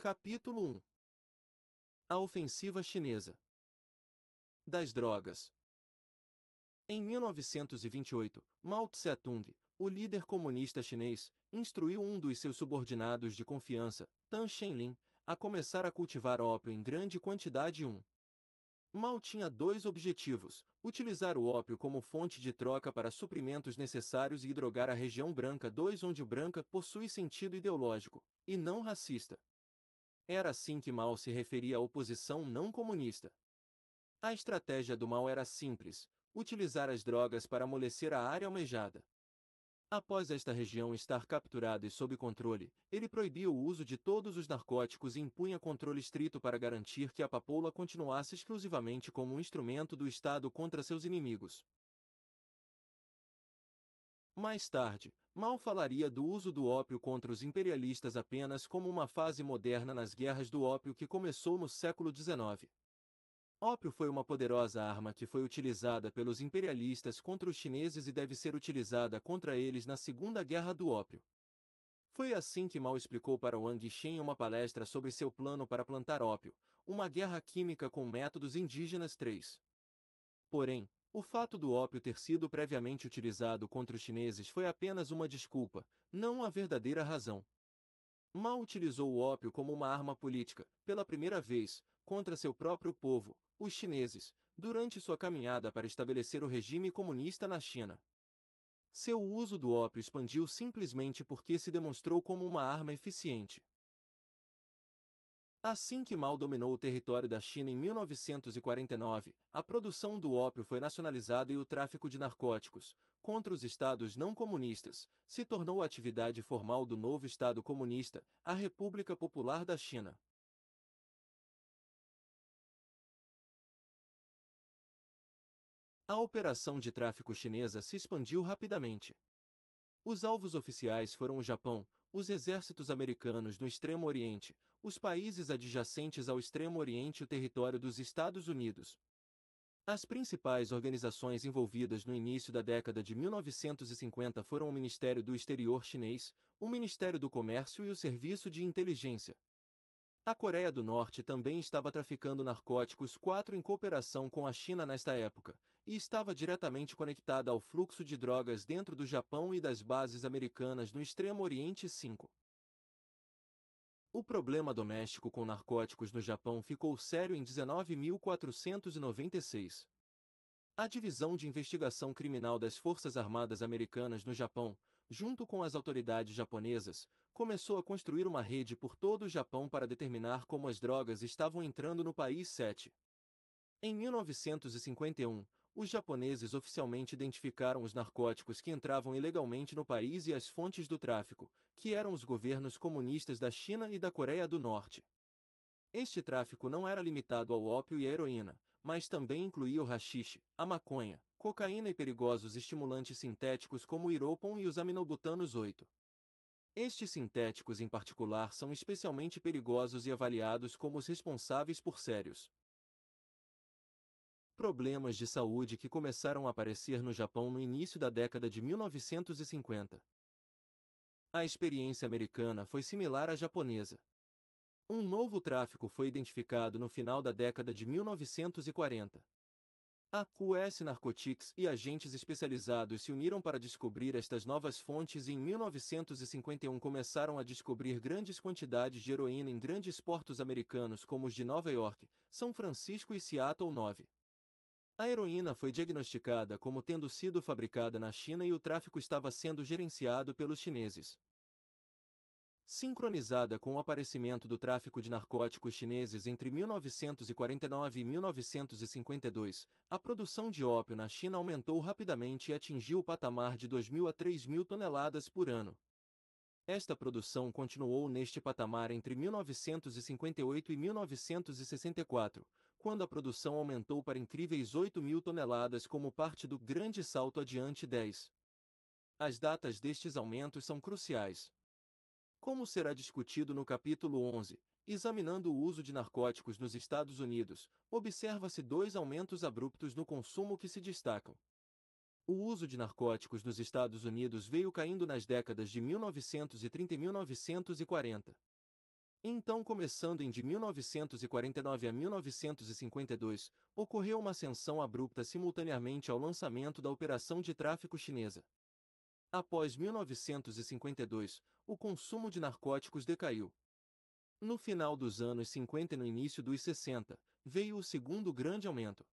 Capítulo 1. A ofensiva chinesa. Das drogas. Em 1928, Mao Tse-tung, o líder comunista chinês, instruiu um dos seus subordinados de confiança, Tan Shenlin, a começar a cultivar ópio em grande quantidade. Mao tinha dois objetivos: utilizar o ópio como fonte de troca para suprimentos necessários e drogar a região branca. 2 Onde o branca possui sentido ideológico, e não racista. Era assim que Mao se referia à oposição não comunista. A estratégia do Mao era simples: utilizar as drogas para amolecer a área almejada. Após esta região estar capturada e sob controle, ele proibia o uso de todos os narcóticos e impunha controle estrito para garantir que a papoula continuasse exclusivamente como um instrumento do Estado contra seus inimigos. Mais tarde, Mao falaria do uso do ópio contra os imperialistas apenas como uma fase moderna nas guerras do ópio que começou no século XIX. Ópio foi uma poderosa arma que foi utilizada pelos imperialistas contra os chineses e deve ser utilizada contra eles na Segunda Guerra do Ópio. Foi assim que Mao explicou para Wang Shen em uma palestra sobre seu plano para plantar ópio, uma guerra química com métodos indígenas. 3. Porém, o fato do ópio ter sido previamente utilizado contra os chineses foi apenas uma desculpa, não a verdadeira razão. Mao utilizou o ópio como uma arma política, pela primeira vez, contra seu próprio povo, os chineses, durante sua caminhada para estabelecer o regime comunista na China. Seu uso do ópio expandiu simplesmente porque se demonstrou como uma arma eficiente. Assim que Mao dominou o território da China em 1949, a produção do ópio foi nacionalizada e o tráfico de narcóticos, contra os estados não comunistas, se tornou a atividade formal do novo Estado comunista, a República Popular da China. A operação de tráfico chinesa se expandiu rapidamente. Os alvos oficiais foram o Japão, os exércitos americanos no Extremo Oriente, os países adjacentes ao Extremo Oriente e o território dos Estados Unidos. As principais organizações envolvidas no início da década de 1950 foram o Ministério do Exterior chinês, o Ministério do Comércio e o Serviço de Inteligência. A Coreia do Norte também estava traficando narcóticos 4 em cooperação com a China nesta época, e estava diretamente conectada ao fluxo de drogas dentro do Japão e das bases americanas no Extremo Oriente. 5. O problema doméstico com narcóticos no Japão ficou sério em 19.496. A Divisão de Investigação Criminal das Forças Armadas Americanas no Japão, junto com as autoridades japonesas, começou a construir uma rede por todo o Japão para determinar como as drogas estavam entrando no país. 7. Em 1951, os japoneses oficialmente identificaram os narcóticos que entravam ilegalmente no país e as fontes do tráfico, que eram os governos comunistas da China e da Coreia do Norte. Este tráfico não era limitado ao ópio e à heroína, mas também incluía o haxixe, a maconha, cocaína e perigosos estimulantes sintéticos como o iropon e os aminobutanos. 8. Estes sintéticos em particular são especialmente perigosos e avaliados como os responsáveis por sérios problemas de saúde que começaram a aparecer no Japão no início da década de 1950. A experiência americana foi similar à japonesa. Um novo tráfico foi identificado no final da década de 1940. A QS Narcotics e agentes especializados se uniram para descobrir estas novas fontes e em 1951 começaram a descobrir grandes quantidades de heroína em grandes portos americanos como os de Nova York, São Francisco e Seattle. 9. A heroína foi diagnosticada como tendo sido fabricada na China e o tráfico estava sendo gerenciado pelos chineses. Sincronizada com o aparecimento do tráfico de narcóticos chineses entre 1949 e 1952, a produção de ópio na China aumentou rapidamente e atingiu o patamar de 2.000 a 3.000 toneladas por ano. Esta produção continuou neste patamar entre 1958 e 1964, quando a produção aumentou para incríveis 8.000 toneladas como parte do Grande Salto Adiante. 10. As datas destes aumentos são cruciais. Como será discutido no capítulo 11, examinando o uso de narcóticos nos Estados Unidos, observa-se dois aumentos abruptos no consumo que se destacam. O uso de narcóticos nos Estados Unidos veio caindo nas décadas de 1930 e 1940. Então, começando de 1949 a 1952, ocorreu uma ascensão abrupta simultaneamente ao lançamento da Operação de Tráfico Chinesa. Após 1952, o consumo de narcóticos decaiu. No final dos anos 50 e no início dos 60, veio o segundo grande aumento.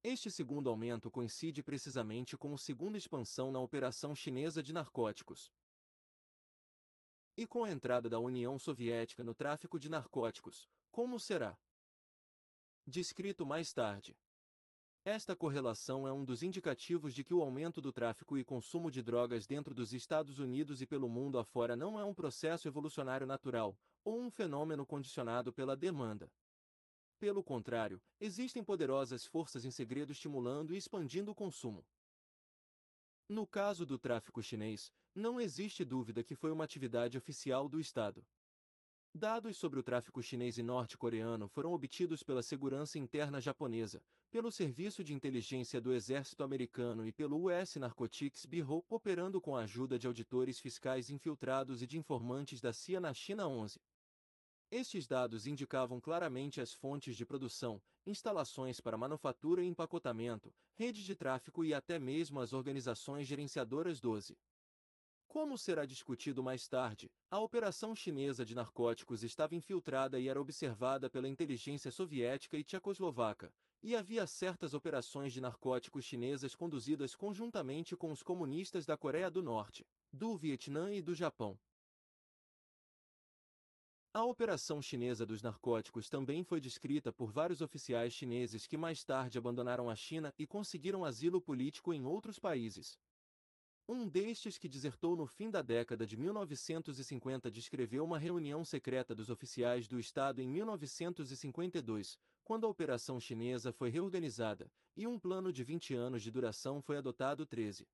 Este segundo aumento coincide precisamente com a segunda expansão na Operação Chinesa de Narcóticos. E com a entrada da União Soviética no tráfico de narcóticos, como será descrito mais tarde. Esta correlação é um dos indicativos de que o aumento do tráfico e consumo de drogas dentro dos Estados Unidos e pelo mundo afora não é um processo evolucionário natural, ou um fenômeno condicionado pela demanda. Pelo contrário, existem poderosas forças em segredo estimulando e expandindo o consumo. No caso do tráfico chinês, não existe dúvida que foi uma atividade oficial do Estado. Dados sobre o tráfico chinês e norte-coreano foram obtidos pela Segurança Interna Japonesa, pelo Serviço de Inteligência do Exército Americano e pelo US Narcotics Bureau, operando com a ajuda de auditores fiscais infiltrados e de informantes da CIA na China 11. Estes dados indicavam claramente as fontes de produção, instalações para manufatura e empacotamento, redes de tráfico e até mesmo as organizações gerenciadoras 12. Como será discutido mais tarde, a operação chinesa de narcóticos estava infiltrada e era observada pela inteligência soviética e tchecoslovaca, e havia certas operações de narcóticos chinesas conduzidas conjuntamente com os comunistas da Coreia do Norte, do Vietnã e do Japão. A operação chinesa dos narcóticos também foi descrita por vários oficiais chineses que mais tarde abandonaram a China e conseguiram asilo político em outros países. Um destes que desertou no fim da década de 1950 descreveu uma reunião secreta dos oficiais do Estado em 1952, quando a operação chinesa foi reorganizada, e um plano de 20 anos de duração foi adotado 13.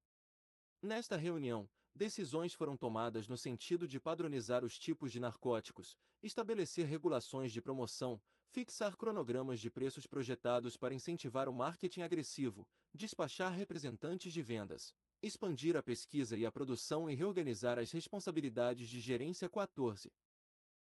Nesta reunião, decisões foram tomadas no sentido de padronizar os tipos de narcóticos, estabelecer regulações de promoção, fixar cronogramas de preços projetados para incentivar o marketing agressivo, despachar representantes de vendas, expandir a pesquisa e a produção e reorganizar as responsabilidades de gerência 14.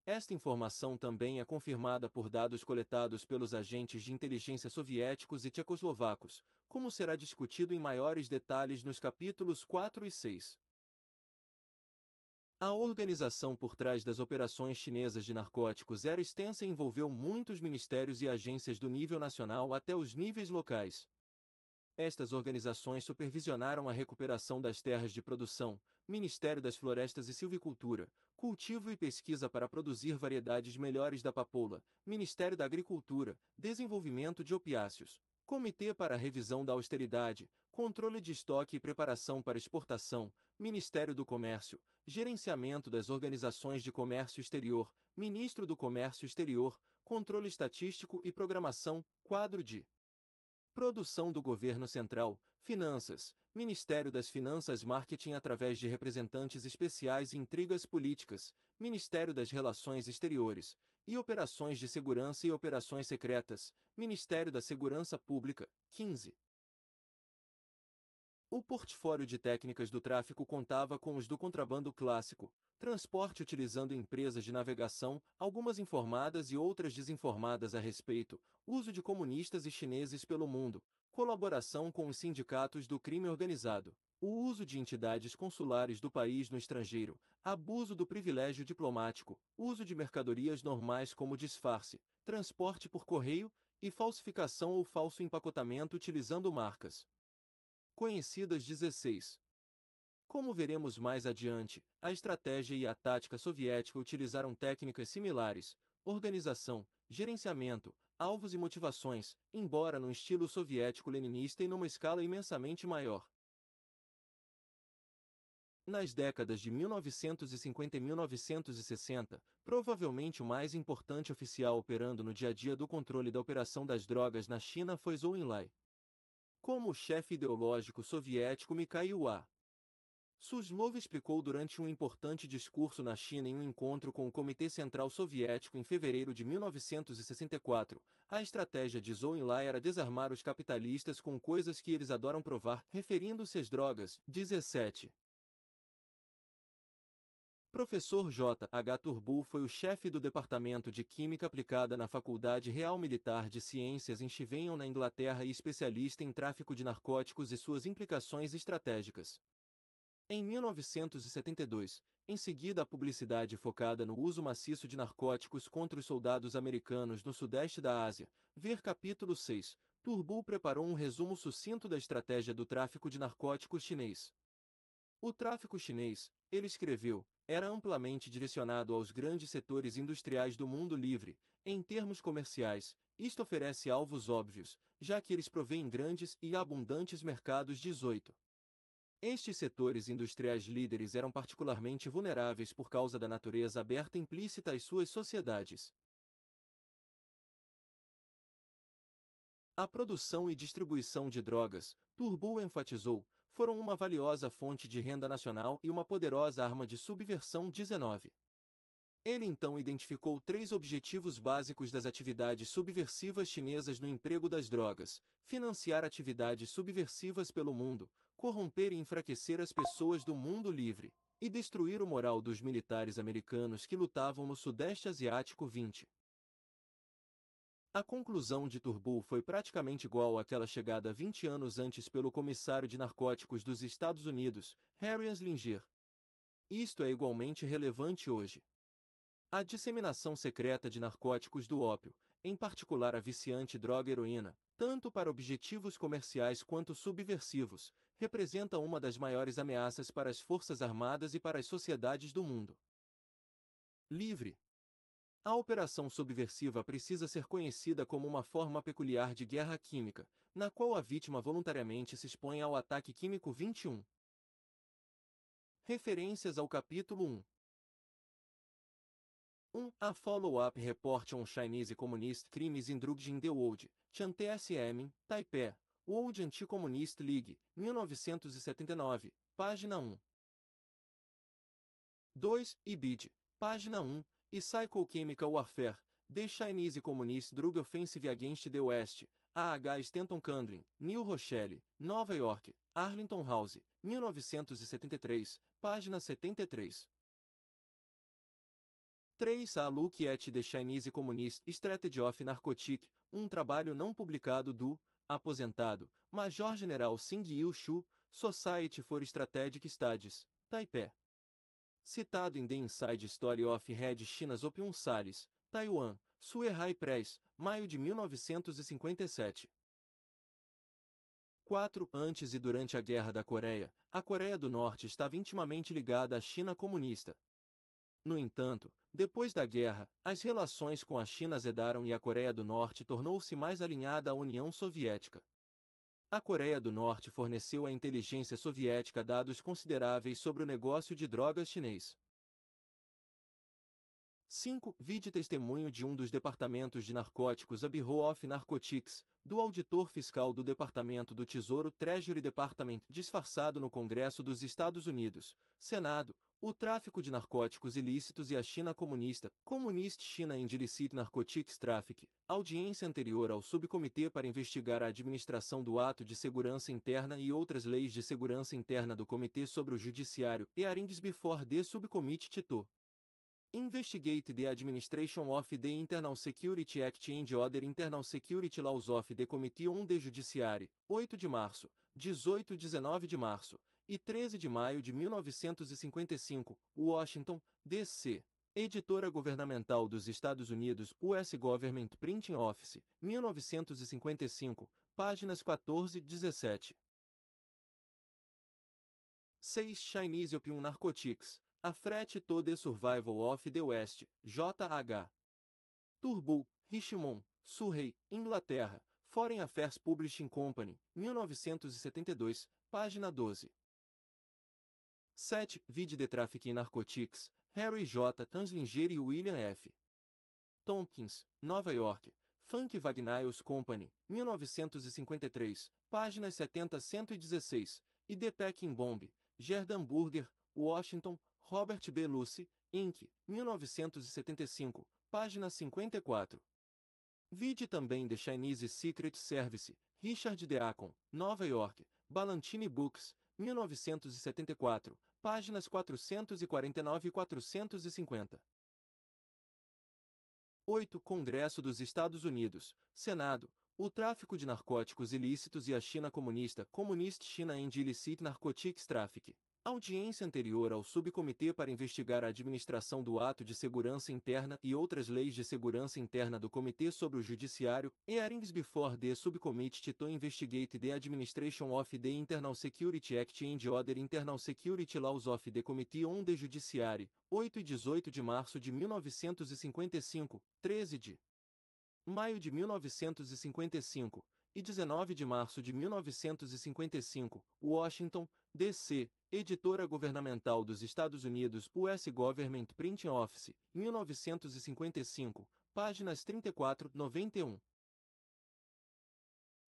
Esta informação também é confirmada por dados coletados pelos agentes de inteligência soviéticos e tchecoslovacos, como será discutido em maiores detalhes nos capítulos 4 e 6. A organização por trás das operações chinesas de narcóticos era extensa e envolveu muitos ministérios e agências do nível nacional até os níveis locais. Estas organizações supervisionaram a recuperação das terras de produção, Ministério das Florestas e Silvicultura, cultivo e pesquisa para produzir variedades melhores da papoula, Ministério da Agricultura, desenvolvimento de opiáceos, Comitê para a Revisão da Austeridade, controle de estoque e preparação para exportação, Ministério do Comércio, gerenciamento das organizações de comércio exterior, Ministro do Comércio Exterior, controle estatístico e programação, quadro de produção do Governo Central, Finanças, Ministério das Finanças Marketing através de representantes especiais e intrigas políticas, Ministério das Relações Exteriores, e Operações de Segurança e Operações Secretas, Ministério da Segurança Pública, 15. O portfólio de técnicas do tráfico contava com os do contrabando clássico, transporte utilizando empresas de navegação, algumas informadas e outras desinformadas a respeito, uso de comunistas e chineses pelo mundo, colaboração com os sindicatos do crime organizado, o uso de entidades consulares do país no estrangeiro, abuso do privilégio diplomático, uso de mercadorias normais como disfarce, transporte por correio e falsificação ou falso empacotamento utilizando marcas conhecidas 16. Como veremos mais adiante, a estratégia e a tática soviética utilizaram técnicas similares, organização, gerenciamento, alvos e motivações, embora no estilo soviético-leninista e numa escala imensamente maior. Nas décadas de 1950 e 1960, provavelmente o mais importante oficial operando no dia a dia do controle da operação das drogas na China foi Zhou Enlai. Como o chefe ideológico soviético Mikhail A. Suslov explicou durante um importante discurso na China em um encontro com o Comitê Central Soviético em fevereiro de 1964, a estratégia de Zhou Enlai era desarmar os capitalistas com coisas que eles adoram provar, referindo-se às drogas. 17. Professor J. H. Turnbull foi o chefe do Departamento de Química Aplicada na Faculdade Real Militar de Ciências em Steventon, na Inglaterra, e especialista em tráfico de narcóticos e suas implicações estratégicas. Em 1972, em seguida à publicidade focada no uso maciço de narcóticos contra os soldados americanos no sudeste da Ásia, ver capítulo 6, Turnbull preparou um resumo sucinto da estratégia do tráfico de narcóticos chinês. O tráfico chinês, ele escreveu, era amplamente direcionado aos grandes setores industriais do mundo livre. Em termos comerciais, isto oferece alvos óbvios, já que eles provêm grandes e abundantes mercados. 18. Estes setores industriais líderes eram particularmente vulneráveis por causa da natureza aberta implícita às suas sociedades. A produção e distribuição de drogas, Turnbull enfatizou, foram uma valiosa fonte de renda nacional e uma poderosa arma de subversão. 19. Ele então identificou três objetivos básicos das atividades subversivas chinesas no emprego das drogas: financiar atividades subversivas pelo mundo, corromper e enfraquecer as pessoas do mundo livre, e destruir o moral dos militares americanos que lutavam no Sudeste Asiático. 20. A conclusão de Turnbull foi praticamente igual àquela chegada 20 anos antes pelo comissário de narcóticos dos Estados Unidos, Harry Anslinger. Isto é igualmente relevante hoje. A disseminação secreta de narcóticos do ópio, em particular a viciante droga heroína, tanto para objetivos comerciais quanto subversivos, representa uma das maiores ameaças para as forças armadas e para as sociedades do mundo livre. A operação subversiva precisa ser conhecida como uma forma peculiar de guerra química, na qual a vítima voluntariamente se expõe ao ataque químico. 21. Referências ao capítulo 1. 1. A Follow-up Report on Chinese Communist Crimes in Drugs in the World, Chan TSM, Taipei, World Anti-Communist League, 1979, página 1. 2. IBID, página 1, e Psychochemical Warfare, The Chinese Communist Drug Offensive Against the West, A.H. Stanton Candlin, New Rochelle, Nova York, Arlington House, 1973, página 73. 3. A Look at the Chinese Communist Strategy of Narcotic, um trabalho não publicado do aposentado Major-General Sing Yu Shu, Society for Strategic Studies, Taipei. Citado em The Inside Story of Red China's Opium Sales, Taiwan, Suehai Press, maio de 1957. 4. Antes e durante a Guerra da Coreia, a Coreia do Norte estava intimamente ligada à China comunista. No entanto, depois da guerra, as relações com a China azedaram e a Coreia do Norte tornou-se mais alinhada à União Soviética. A Coreia do Norte forneceu à inteligência soviética dados consideráveis sobre o negócio de drogas chinês. 5. Vide testemunho de um dos departamentos de narcóticos a Bureau of Narcotics, do auditor fiscal do Departamento do Tesouro Treasury Department disfarçado no Congresso dos Estados Unidos, Senado, o tráfico de narcóticos ilícitos e a China comunista, Communist China and Illicit Narcotics Traffic, audiência anterior ao Subcomitê para investigar a administração do Ato de Segurança Interna e outras leis de segurança interna do Comitê sobre o Judiciário, hearings before the Subcommittee Tito. Investigate the administration of the Internal Security Act and other Internal Security Laws of the Committee on the Judiciary, 8 de março, 18 e 19 de março, e 13 de maio de 1955, Washington, D.C. Editora Governamental dos Estados Unidos, US Government Printing Office, 1955, páginas 14 e 17. 6. Chinese Opium Narcotics, A Threat to the Survival of the West, J.H. Turnbull, Richmond, Surrey, Inglaterra, Foreign Affairs Publishing Company, 1972, página 12. 7. Vide The Traffic in Narcotics, Harry J. Anslinger e William F. Tompkins, Nova York, Funk Wagnalls Company, 1953, páginas 70 a 116, e The Peking Bomb, Gerd Hamburger, Washington, Robert B. Lucy, Inc., 1975, página 54. Vide também The Chinese Secret Service, Richard Deacon, Nova York, Ballantine Books, 1974, páginas 449 e 450. 8. Congresso dos Estados Unidos, Senado, o tráfico de narcóticos ilícitos e a China comunista, Communist China and Illicit Narcotics Traffic. Audiência anterior ao Subcomitê para investigar a administração do Ato de Segurança Interna e outras leis de segurança interna do Comitê sobre o Judiciário, hearings before the Subcommittee to investigate the administration of the Internal Security Act and other internal security laws of the Committee on the Judiciary, 8 e 18 de março de 1955, 13 de maio de 1955 e 19 de março de 1955, Washington, D.C., Editora Governamental dos Estados Unidos, U.S. Government Printing Office, 1955, páginas 34, 91.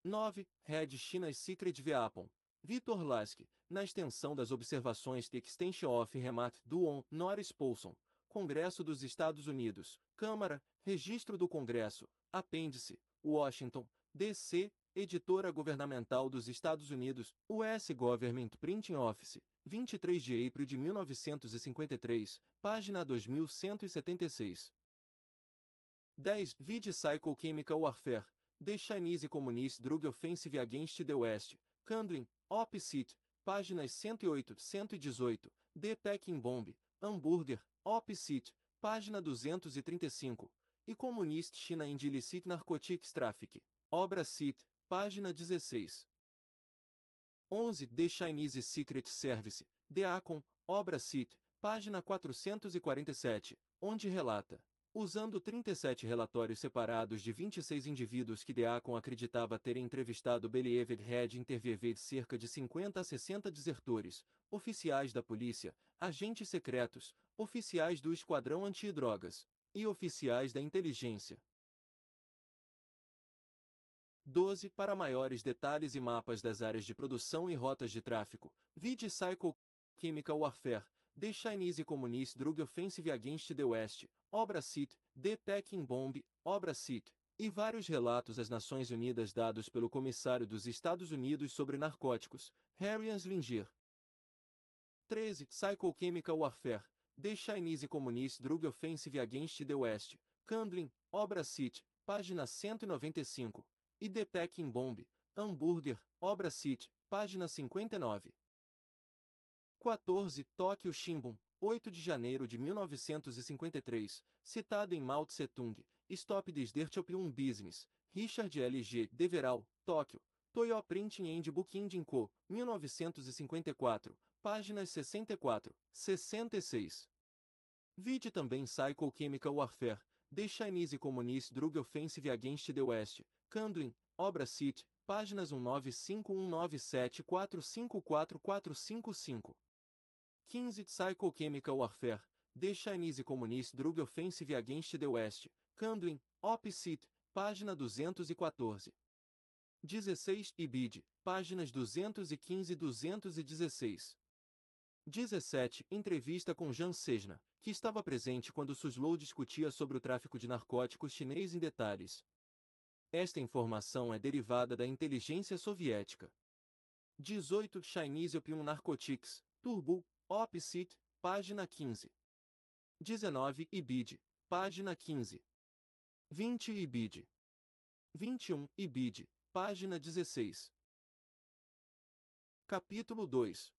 9. Red China's Secret Weapon. Victor Lasky, na extensão das observações de Extension of Remat do On Norris Paulson, Congresso dos Estados Unidos, Câmara, Registro do Congresso, Apêndice, Washington, D.C., Editora Governamental dos Estados Unidos, U.S. Government Printing Office, 23 de abril de 1953, página 2176. 10. Vide Psycho Chemical Warfare, The Chinese Communist Drug Offensive Against the West, Kandlin, Opposite, páginas 108 e 118, The Peking Bomb, Hamburger, Opposite, página 235, e Communist China and Illicit Narcotics Traffic, obra Cit, página 16. 11. The Chinese Secret Service, The ACON, obra Cit, página 447, onde relata, usando 37 relatórios separados de 26 indivíduos que The ACON acreditava terem entrevistado Believed Had interviewed cerca de 50 a 60 desertores, oficiais da polícia, agentes secretos, oficiais do Esquadrão Antidrogas e oficiais da inteligência. 12. Para maiores detalhes e mapas das áreas de produção e rotas de tráfico, vide Psycho Chemical Warfare, The Chinese Communist Drug Offensive Against the West, obra Cit, The Peking Bomb, obra Cit, e vários relatos às Nações Unidas dados pelo Comissário dos Estados Unidos sobre Narcóticos, Harry Anslinger. 13. Psycho Chemical Warfare, The Chinese Communist Drug Offensive Against the West, Kandlin, obra Cit, página 195. E The Peking Bomb, Hamburger, obra Cit, página 59. 14. Tóquio Shimbun, 8 de janeiro de 1953, citado em Mao Tse-tung, Stop this Dirty Business, Richard L. G. Deverell, Tóquio, Toyo Printing and Bookkeeping Co., 1954, páginas 64, 66. Vide também Psycho Chemical Warfare, The Chinese Communist Drug Offensive Against the West, Kandlin, obra Cit, páginas 195-197-454-455. 15. Psycho Chemical Warfare, The Chinese Communist Drug Offensive Against the West, Kandlin, Op. Cit, página 214. 16. IBID, páginas 215 e 216. 17. Entrevista com Jiang Sejna, que estava presente quando Suslow discutia sobre o tráfico de narcóticos chinês em detalhes. Esta informação é derivada da inteligência soviética. 18. Chinese Opium Narcotics, Turbo, Op. Cit, página 15. 19. IBID, página 15. 20. IBID. 21. IBID, página 16. Capítulo 2.